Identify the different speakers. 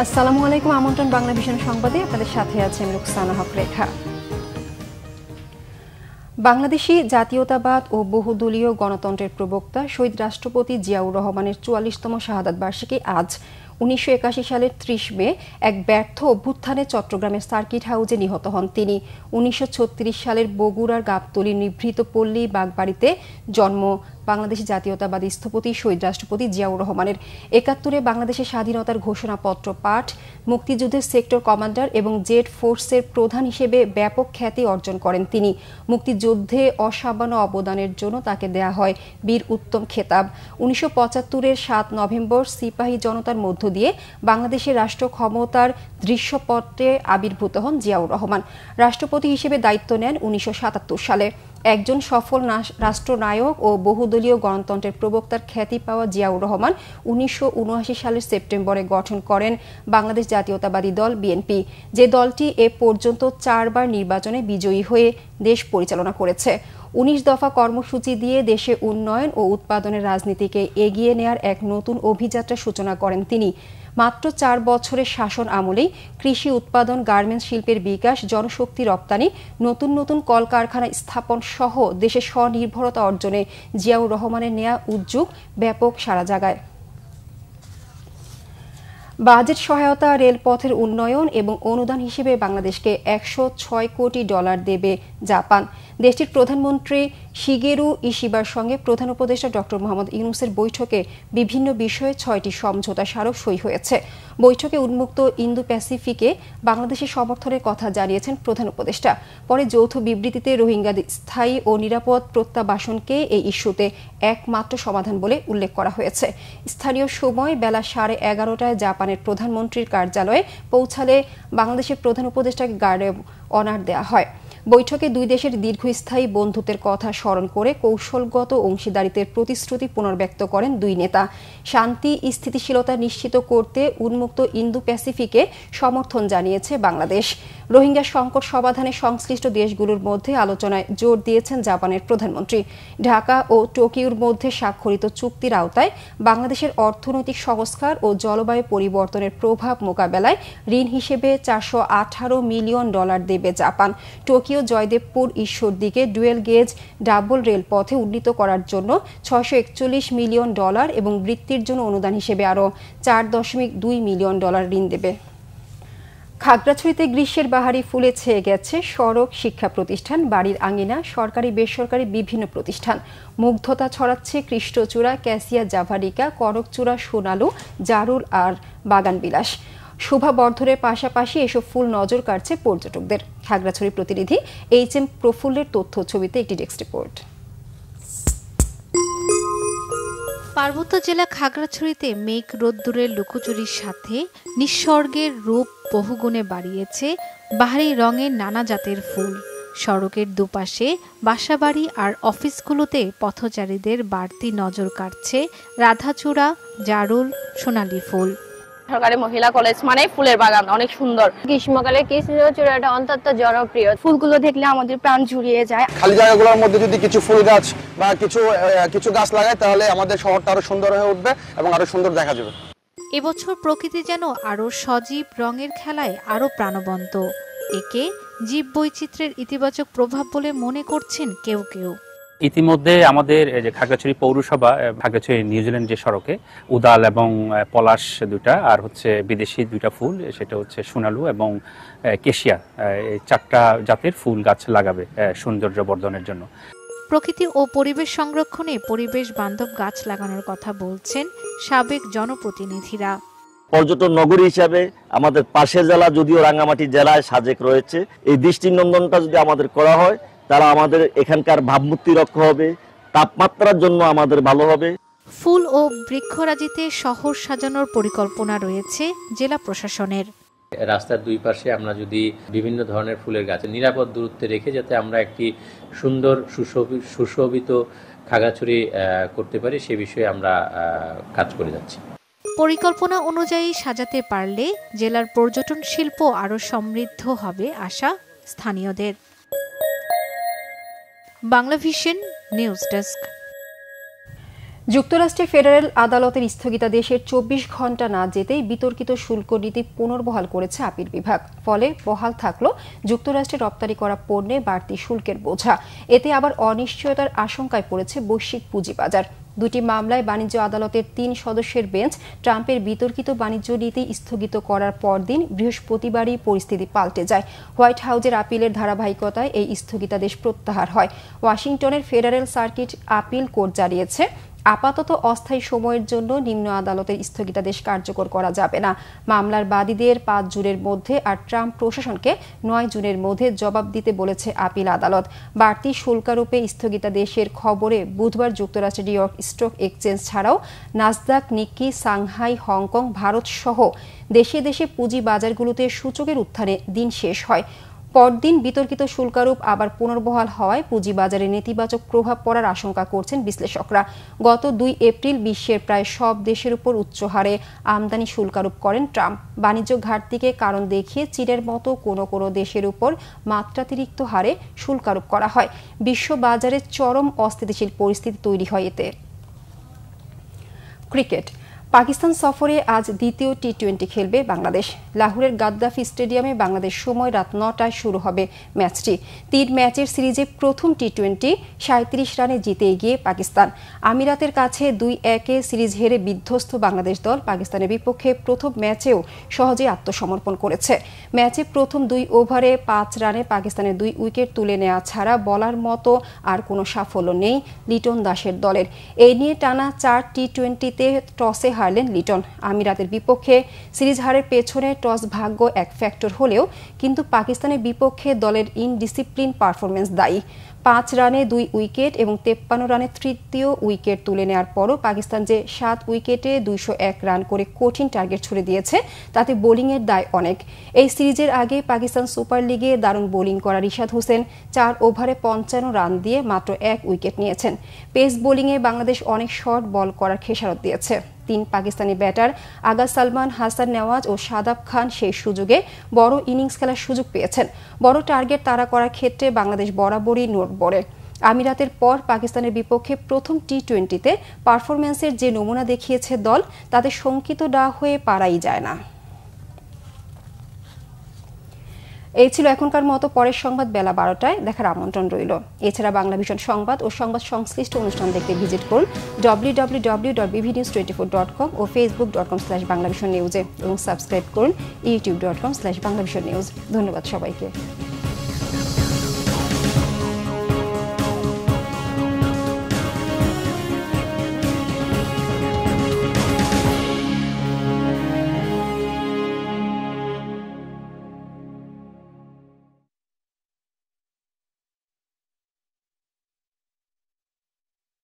Speaker 1: আসসালামু আলাইকুম। আমন্ত্রণ বাংলা ভিশন সংবাদে আপনাদের সাথে আছে আমি রুকসানা হক রেখা। বাংলাদেশি জাতীয়তাবাদ ও বহুদলীয় গণতন্ত্রের প্রবক্তা শহীদ রাষ্ট্রপতি জিয়াউর রহমানের ৪৪তম শাহাদাত বার্ষিকী আজ। ১৯৮১ সালের ৩০ মে এক ব্যর্থ অভ্যুত্থানে চট্টগ্রামের সার্কিট হাউসে নিহত হন তিনি। ১৯৩৬ সালের বগুড়ার গাবতলীর নিভৃত পল্লী বাগবাড়িতে জন্ম বাংলাদেশি জাতীয়তাবাদী স্থপতি শহীদ রাষ্ট্রপতি জিয়াউর রহমানের। ৭১-এ বাংলাদেশের স্বাধীনতার ঘোষণাপত্র পাঠ, মুক্তিযুদ্ধের সেক্টর কমান্ডার এবং জেড ফোর্সের প্রধান হিসেবে ব্যাপক খ্যাতি অর্জন করেন তিনি। মুক্তিযুদ্ধে অসামান্য অবদানের জন্য তাকে দেয়া হয় বীর উত্তম খেতাব। ১৯৭৫-এর ৭ নভেম্বর সিপাহী জনতার মধ্য দিয়ে বাংলাদেশের রাষ্ট্র ক্ষমতার দৃশ্যপটে আবির্ভূত হন জিয়াউর রহমান। রাষ্ট্রপতি হিসেবে দায়িত্ব নেন ১৯৭৭ সালে। একজন সফল রাষ্ট্রনায়ক ও বহুদলীয় গণতন্ত্রের প্রবক্তার খ্যাতি পাওয়া জিয়াউর রহমান ১৯৭৯ সালের সেপ্টেম্বরে গঠন করেন বাংলাদেশ জাতীয়তাবাদী দল বিএনপি, যে দলটি এ পর্যন্ত ৪ বার নির্বাচনে বিজয়ী হয়ে দেশ পরিচালনা করেছে। ১৯ দফা কর্মসূচি দিয়ে দেশে উন্নয়ন ও উৎপাদনের রাজনীতিকে এগিয়ে নেয়ার এক নতুন অভিযাত্রার সূচনা করেন তিনি। মাত্র ৪ বছরের শাসন আমলেই কৃষি উৎপাদন, গার্মেন্টস শিল্পের বিকাশ, জনশক্তি রপ্তানি, নতুন নতুন কলকারখানা স্থাপন সহ দেশের স্বনির্ভরতা অর্জনে জিয়াউর রহমানের নেয়া উদ্যোগ ব্যাপক সাড়া জাগায়। বাজেট সহায়তা, রেলপথের উন্নয়ন এবং অনুদান হিসেবে বাংলাদেশকে $১০৬ কোটি দেবে জাপান। দেশটির প্রধানমন্ত্রী শিগেরু ইশিবার সঙ্গে প্রধান উপদেষ্টা ডক্টর মোহাম্মদ ইউনূসের বৈঠকে বিভিন্ন বিষয়ে ৬টি সমঝোতা স্মারক সই হয়েছে। বৈঠকে উন্মুক্ত ইন্দো প্যাসিফিকে বাংলাদেশের সমর্থনের কথা জানিয়েছেন প্রধান উপদেষ্টা। পরে যৌথ বিবৃতিতে রোহিঙ্গাদের স্থায়ী ও নিরাপদ প্রত্যাবাসনকে এই ইস্যুতে একমাত্র সমাধান বলে উল্লেখ করা হয়েছে। স্থানীয় সময় বেলা 11:30টায় জাপানের প্রধানমন্ত্রীর কার্যালয়ে পৌঁছালে বাংলাদেশের প্রধান উপদেষ্টাকে গার্ড অব অনার দেওয়া হয়। বৈঠকে দুই দেশের দীর্ঘস্থায়ী বন্ধুত্বের কথা স্মরণ করে কৌশলগত অংশীদারিত্বের প্রতিশ্রুতি পুনর্ব্যক্ত করেন দুই নেতা। শান্তি স্থিতিশীলতা নিশ্চিত করতে উন্মুক্ত ইন্দো প্যাসিফিকে সমর্থন জানিয়েছে বাংলাদেশ। রোহিঙ্গা সংকট সমাধানে সংশ্লিষ্ট দেশগুলোর মধ্যে আলোচনায় জোর দিয়েছেন জাপানের প্রধানমন্ত্রী। ঢাকা ও টোকিওর মধ্যে স্বাক্ষরিত চুক্তির আওতায় বাংলাদেশের অর্থনৈতিক সংস্কার ও জলবায়ু পরিবর্তনের প্রভাব মোকাবেলায় ঋণ হিসেবে $৪১৮ মিলিয়ন দেবে জাপান। টোকিও জয়দেবপুর ঈশ্বরদীকে ডুয়েল গেজ ডাবল রেলপথে উন্নীত করার জন্য $৬৪১ মিলিয়ন এবং বৃত্তির জন্য অনুদান হিসেবে আরও $৪.২ মিলিয়ন ঋণ দেবে। খাগড়াছড়িতে গ্রীষ্মের বাহারি ফুলে ছেয়ে গেছে সড়ক, শিক্ষা প্রতিষ্ঠান, বাড়ির আঙিনা, সরকারি বেসরকারি বিভিন্ন প্রতিষ্ঠান। মুগ্ধতা ছড়াচ্ছে কৃষ্ণচূড়া, ক্যাসিয়া জাভারিকা, করকচূড়া, সোনালু, জারুল আর বাগানবিলাস। শোভাবর্ধনের পাশাপাশি এসব ফুল নজর কাড়ছে পর্যটকদের। খাগড়াছড়ি প্রতিনিধি HM প্রফুল্লের তথ্য ছবিতে একটি ডেস্ক রিপোর্ট।
Speaker 2: পার্বত্য জেলা খাগড়াছড়িতে মেঘ রোদ্দুরের লুকোচুরির সাথে নিঃসর্গের রূপ বহুগুণে বাড়িয়েছে বাহারি রঙের নানা জাতের ফুল। সড়কের দুপাশে বাসাবাড়ি আর অফিসগুলোতে পথচারীদের বাড়তি নজর কাড়ছে রাধাচূড়া, জারুল, সোনালী ফুল।
Speaker 3: সরকারি মহিলা কলেজ মানে ফুলের বাগান, অনেক সুন্দর। গ্রীষ্মকালে কৃষ্ণচূড়াটা অত্যন্ত জনপ্রিয়। ফুলগুলো দেখলে আমাদের প্রাণ জুড়িয়ে যায়।
Speaker 4: খালি জায়গাগুলোর মধ্যে যদি কিছু ফুল গাছ বা কিছু গাছ লাগায় তাহলে আমাদের শহরটা আরো সুন্দর হয়ে উঠবে এবং আরো সুন্দর দেখা যাবে।
Speaker 2: এবছর প্রকৃতি যেন আরো সজীব রঙের খেলায় আরো প্রাণবন্ত। একে জীব বৈচিত্র্যের ইতিবাচক প্রভাব বলে মনে করছেন কেউ কেউ।
Speaker 5: ইতিমধ্যে আমাদের যে খাগড়াছড়ি পৌরসভা, খাগড়াছড়ি নিউজিল্যান্ড যে সড়কে উদাল এবং পলাশ দুইটা, আর হচ্ছে বিদেশি দুইটা ফুল, সেটা হচ্ছে সোনালু এবং কেশিয়া, এই 4টা জাতের ফুল গাছ লাগাবে সৌন্দর্য বর্ধনের জন্য।
Speaker 2: প্রকৃতি ও পরিবেশ সংরক্ষণে পরিবেশ বান্ধব গাছ লাগানোর কথা বলছেন সাবেক জনপ্রতিনিধিরা।
Speaker 6: পর্যটন নগরী হিসাবে আমাদের পাশের জেলা, যদিও রাঙ্গামাটি জেলায় সাজেক রয়েছে, এই দৃষ্টিনন্দনটা যদি আমাদের করা হয় তারা আমাদের এখানকার ভাবমূর্তি রক্ষা হবে, তাপমাত্রার জন্য আমাদের ভালো হবে।
Speaker 2: ফুল ও বৃক্ষরাজিতে শহর সাজানোর পরিকল্পনা রয়েছে জেলা প্রশাসনের।
Speaker 7: রাস্তার দুই পাশে আমরা যদি বিভিন্ন ধরনের ফুলের গাছ নিরাপদ দূরত্বে রেখে যাতে আমরা একটি সুন্দর সুশোভিত খাগড়াছড়ি করতে পারি, সে বিষয়ে আমরা কাজ করে যাচ্ছি।
Speaker 2: পরিকল্পনা অনুযায়ী সাজাতে পারলে জেলার পর্যটন শিল্প আরও সমৃদ্ধ হবে আশা স্থানীয়দের। Bangla vision news desk.
Speaker 1: যুক্তরাষ্ট্রের ফেডারেল আদালতের স্থগিতাদেশের ২৪ ঘণ্টা না যেতেই বিতর্কিত শুল্ক নীতি পুনর্বহাল করেছে আপিল বিভাগ। ফলে বহাল থাকল যুক্তরাষ্ট্রে রপ্তানি করা পণ্যে বাড়তি শুল্কের বোঝা। এতে আবার অনিশ্চয়তার আশঙ্কায় পড়েছে বৈশ্বিক পুঁজিবাজার। দুটি মামলায় বাণিজ্য আদালতের ৩ সদস্যের বেঞ্চ ট্রাম্পের বিতর্কিত বাণিজ্য নীতি স্থগিত করার পরদিন বৃহস্পতিবারই পরিস্থিতি পাল্টে যায়। হোয়াইট হাউজের আপিলের ধারাবাহিকতায় এই স্থগিতাদেশ প্রত্যাহার হয়। ওয়াশিংটনের ফেডারেল সার্কিট আপিল কোর্ট জানিয়েছে, আপাতত অস্থায়ী সময়ের জন্য নিম্ন আদালতের স্থগিতাদেশ কার্যকর করা যাবে না। মামলার বাদীদের ৫ জুনের মধ্যে আর ট্রাম্প প্রশাসনকে ৯ জুনের মধ্যে জবাব দিতে বলেছে আপিল আদালত। বাড়তি শুল্কারোপে স্থগিতাদেশের খবরে বুধবার যুক্তরাষ্ট্রের নিউ ইয়র্ক স্টক এক্সচেঞ্জ ছাড়াও নাসদাক, নিক্কি, সাংহাই, হংকং, ভারত সহ দেশে দেশে পুঁজি বাজারগুলোতে সূচকের উত্থানে দিন শেষ হয়। পরদিন বিতর্কিত শুল্কারোপ আবার পুনর্বহাল হওয়ায় পুঁজিবাজারে নেতিবাচক প্রভাব পড়ার আশঙ্কা করছেন বিশ্লেষকরা। গত ২ এপ্রিল বিশ্বের প্রায় সব দেশের উপর উচ্চ হারে আমদানি শুল্কারোপ করেন ট্রাম্প। বাণিজ্য ঘাটতিকে কারণ দেখিয়ে চীনের মতো কোনো কোনো দেশের উপর মাত্রাতিরিক্ত হারে শুল্কারোপ করা হয়। বিশ্ব বাজারে চরম অস্থিতিশীল পরিস্থিতি তৈরি হয় এতে। ক্রিকেট। পাকিস্তান সফরে আজ দ্বিতীয় টি-20 খেলবে বাংলাদেশ। লাহোরের গাদ্দাফি স্টেডিয়ামে বাংলাদেশ সময় রাত ৯টায় শুরু হবে ম্যাচটি। ৩ ম্যাচের সিরিজে প্রথম টি-20 ৩৭ রানে জিতে এগিয়ে পাকিস্তান। আমিরাতের কাছে ২-১ সিরিজ হেরে বিধ্বস্ত বাংলাদেশ দল পাকিস্তানের বিপক্ষে প্রথম ম্যাচেও সহজে আত্মসমর্পণ করেছে। ম্যাচে প্রথম 2 ওভারে 5 রানে পাকিস্তানের 2 উইকেট তুলে নেওয়া ছাড়া বলার মতো আর কোনো সাফল্য নেই লিটন দাসের দলের। এই নিয়ে টানা 4 টি-20তে টসে হারলেন লিটন। আমিরাতের বিপক্ষে সিরিজ হারের পেছনে টস ভাগ্য এক ফ্যাক্টর হলেও কিন্তু পাকিস্তানের বিপক্ষে দলের ইনডিসিপ্লিন পারফরমেন্স দায়ী। 5 রানে 2 উইকেট এবং 53 রানে তৃতীয় উইকেট তুলে নেওয়ার পরও পাকিস্তান যে 7 উইকেটে 201 রান করে কঠিন টার্গেট ছুড়ে দিয়েছে, তাতে বোলিংয়ের দায় অনেক। এই সিরিজের আগে পাকিস্তান সুপার লিগে দারুণ বোলিং করা রিশাদ হোসেন 4 ওভারে 55 রান দিয়ে মাত্র 1 উইকেট নিয়েছেন। পেস বোলিংয়ে বাংলাদেশ অনেক শর্ট বল করার খেসারত দিয়েছে। 3 পাকিস্তানি ব্যাটার আগা সালমান, হাসান নেওয়াজ ও শাদাব খান সেই সুযোগে বড় ইনিংস খেলার সুযোগ পেয়েছেন। বড় টার্গেট তাড়া করার ক্ষেত্রে বাংলাদেশ বরাবরই নড়বড়ে। আমিরাতের পর পাকিস্তানের বিপক্ষে প্রথম টি-20তে পারফরম্যান্সের যে নমুনা দেখিয়েছে দল, তাতে শঙ্কিত না হয়ে পারাই যায় না। এই ছিল এখনকার মতো। পরের সংবাদ বেলা 12টায় দেখার আমন্ত্রণ রইল। এছাড়া বাংলা ভিশন সংবাদ ও সংবাদ সংশ্লিষ্ট অনুষ্ঠান দেখতে ভিজিট করুন www.bbnews24.com ও facebook.com/banglavisionnews এবং সাবস্ক্রাইব করুন youtube.com/banglavisionnews। ধন্যবাদ সবাইকে।